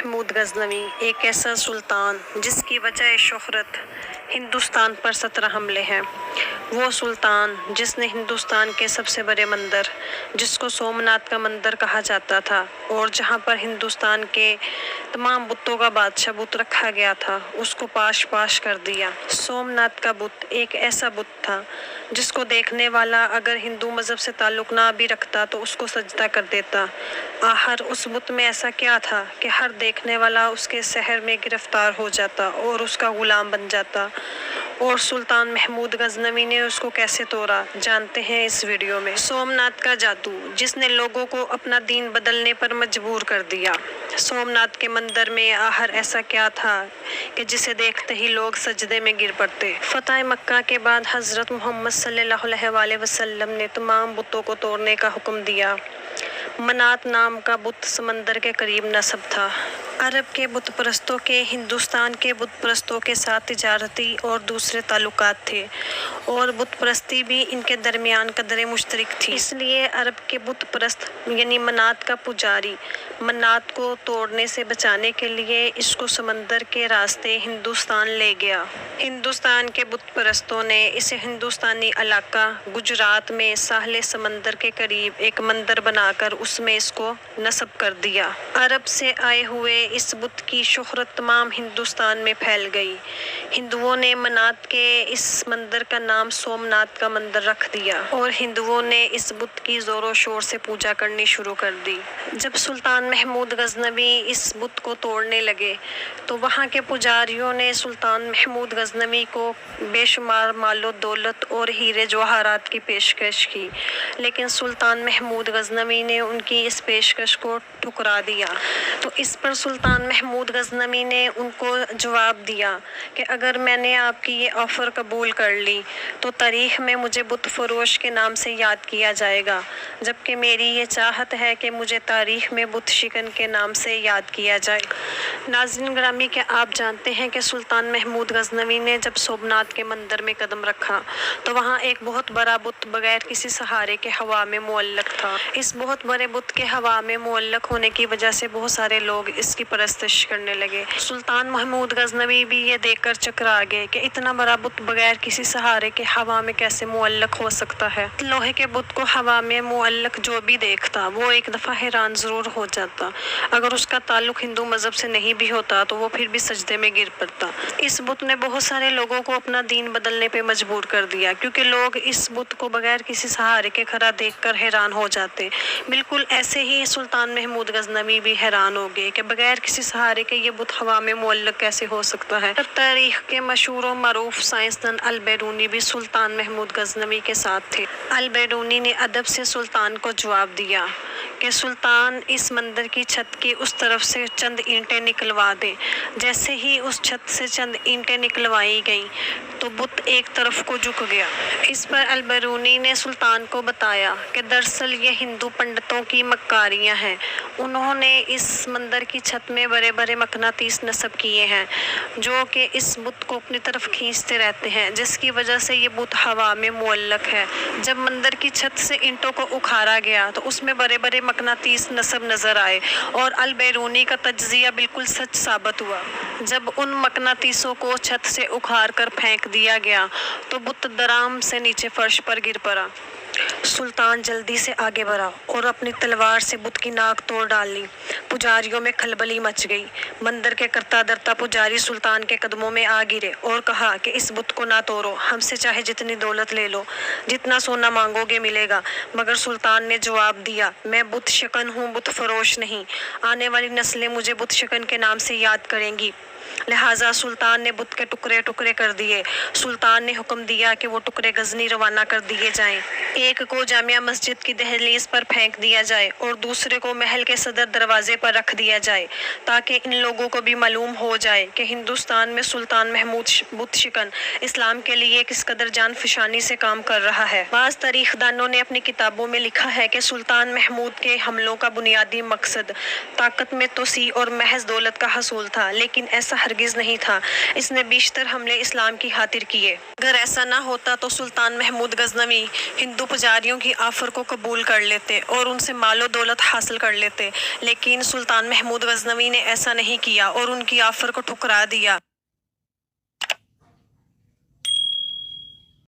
محمود غزنوی ایک ایسا سلطان جس کی وجہ شہرت ہندوستان پر 17 حملے ہیں۔ وہ سلطان جس نے ہندوستان کے سب سے بڑے مندر، جس کو سومناتھ کا مندر کہا جاتا تھا اور جہاں پر ہندوستان کے تمام بتوں کا بادشاہ بت رکھا گیا تھا، اس کو پاش پاش کر دیا۔ سومناتھ کا بت ایک ایسا بت تھا جس کو دیکھنے والا اگر ہندو مذہب سے تعلق نہ بھی رکھتا تو اس کو سجدہ کر دیتا۔ آخر اس بت میں ایسا کیا تھا کہ ہر دیکھنے والا اس کے سحر میں گرفتار ہو جاتا اور اس کا غلام بن جاتا؟ اور سلطان محمود غزنوی نے اس کو کیسے توڑا، جانتے ہیں اس ویڈیو میں۔ سومناتھ کا جادو جس نے لوگوں کو اپنا دین بدلنے پر مجبور کر دیا۔ سومناتھ کے مندر میں آخر ایسا کیا تھا کہ جسے دیکھتے ہی لوگ سجدے میں گر پڑتے؟ فتح مکہ کے بعد حضرت محمد صلی اللہ علیہ وسلم نے تمام بتوں کو توڑنے کا حکم دیا۔ منات نام کا بت سمندر کے قریب نصب تھا۔ عرب کے بت پرستوں کے ہندوستان کے بت پرستوں کے ساتھ تجارتی اور دوسرے تعلقات تھے اور بت پرستی بھی ان کے درمیان قدرے مشترک تھی۔ اس لیے عرب کے بت پرست یعنی منات کا پجاری منات کو توڑنے سے بچانے کے لیے اس کو سمندر کے راستے ہندوستان لے گیا۔ ہندوستان کے بت پرستوں نے اسے ہندوستانی علاقہ گجرات میں ساحل سمندر کے قریب ایک مندر بنا کر اس میں اس کو نصب کر دیا۔ عرب سے آئے ہوئے اس بت کی شہرت تمام ہندوستان میں پھیل گئی۔ ہندوؤں نے منات کے اس مندر کا نام سومناتھ کا مندر رکھ دیا اور ہندوؤں نے اس بت کی زور و شور سے پوجا کرنی شروع کر دی۔ جب سلطان محمود غزنوی اس بت کو توڑنے لگے تو وہاں کے پجاریوں نے سلطان محمود غزنوی کو بے شمار مال و دولت اور ہیرے جواہرات کی پیشکش کی، لیکن سلطان محمود غزنوی نے ان کی اس پیشکش کو ٹھکرا دیا۔ تو اس پر سلطان محمود غزنوی نے ان کو جواب دیا کہ اگر میں نے آپ کی یہ آفر قبول کر لی تو تاریخ میں مجھے بت فروش کے نام سے یاد کیا جائے گا، جبکہ میری یہ چاہت ہے کہ مجھے تاریخ میں بت شکن کے نام سے یاد کیا جائے۔ ناظرین گرامی، کیا آپ جانتے ہیں کہ سلطان محمود غزنوی نے جب سومناتھ کے مندر میں قدم رکھا تو وہاں ایک بہت بڑا بت بغیر کسی سہارے کے ہوا میں معلق تھا۔ اس بہت بڑے بت کے ہوا میں معلق ہونے کی وجہ سے بہت سارے لوگ اس کی پرستش کرنے لگے۔ سلطان محمود غزنوی بھی یہ دیکھ کر چکرا گئے کہ اتنا بڑا بت بغیر کسی سہارے کے ہوا میں کیسے معلق ہو سکتا ہے۔ لوہے کے بت کو ہوا میں معلق جو بھی دیکھتا وہ ایک دفعہ حیران ضرور ہو جاتا۔ اگر اس کا تعلق ہندو مذہب سے نہیں بھی ہوتا تو وہ پھر بھی سجدے میں گر پڑتا۔ اس بت نے بہت سارے لوگوں کو اپنا دین بدلنے پہ مجبور کر دیا، کیونکہ لوگ اس بت کو بغیر کسی سہارے کے کھڑا دیکھ کر حیران ہو جاتے۔ بالکل ایسے ہی سلطان محمود غزنوی بھی حیران ہو گئے کہ بغیر کسی سہارے کے یہ بت ہوا میں معلق کیسے ہو سکتا ہے۔ تاریخ کے مشہور و معروف سائنسدان البیرونی بھی سلطان محمود غزنوی کے ساتھ تھے۔ البیرونی نے ادب سے سلطان کو جواب دیا کہ سلطان اس مندر کی چھت کی اس طرف سے چند اینٹیں نکلوا دیں۔ جیسے ہی اس چھت سے چند اینٹیں نکلوائی گئیں تو بت ایک طرف کو جھک گیا۔ اس پر البیرونی نے سلطان کو بتایا کہ دراصل یہ ہندو پنڈتوں کی مکاریاں ہیں۔ انہوں نے اس مندر کی چھت میں بڑے بڑے مقناطیس نصب کیے ہیں جو کہ اس بت کو اپنی طرف کھینچتے رہتے ہیں، جس کی وجہ سے یہ بت ہوا میں معلق ہے۔ جب مندر کی چھت سے اینٹوں کو اکھاڑا گیا تو اس میں بڑے بڑے مقناطیس نصب نظر آئے اور البیرونی کا تجزیہ بالکل سچ ثابت ہوا۔ جب ان مقناطیسوں کو چھت سے اکھاڑ کر پھینک دیا گیا تو بت درام سے نیچے فرش پر گر پڑا۔ سلطان جلدی سے آگے بڑھا اور اپنی تلوار سے بت کی ناک توڑ ڈالی۔ پجاریوں میں کھلبلی مچ گئی۔ مندر کے کرتا دھرتا پجاری سلطان کے قدموں میں آ گرے اور کہا کہ اس بت کو نہ توڑو، ہم سے چاہے جتنی دولت لے لو، جتنا سونا مانگو گے ملے گا۔ مگر سلطان نے جواب دیا، میں بت شکن ہوں، بت فروش نہیں۔ آنے والی نسلیں مجھے بت شکن کے نام سے یاد کریں گی۔ لہٰذا سلطان نے بت کے ٹکڑے ٹکڑے کر دیے۔ سلطان نے حکم دیا کہ وہ ٹکڑے غزنی روانہ کر دیے جائیں۔ ایک کو جامع مسجد کی دہلیز پر پھینک دیا جائے اور دوسرے کو محل کے صدر دروازے پر رکھ دیا جائے، تاکہ ان لوگوں کو بھی معلوم ہو جائے کہ ہندوستان میں سلطان محمود بت شکن اسلام کے لیے کس قدر جان فشانی سے کام کر رہا ہے۔ بعض تاریخ دانوں نے اپنی کتابوں میں لکھا ہے کہ سلطان محمود کے حملوں کا بنیادی مقصد طاقت میں توسیع اور محض دولت کا حصول تھا، لیکن ایسا ہرگز نہیں تھا۔ اس نے بیشتر حملے اسلام کی خاطر کیے۔ اگر ایسا نہ ہوتا تو سلطان محمود غزنوی ہندو پجاری درباریوں کی آفر کو قبول کر لیتے اور ان سے مال و دولت حاصل کر لیتے، لیکن سلطان محمود غزنوی نے ایسا نہیں کیا اور ان کی آفر کو ٹھکرا دیا۔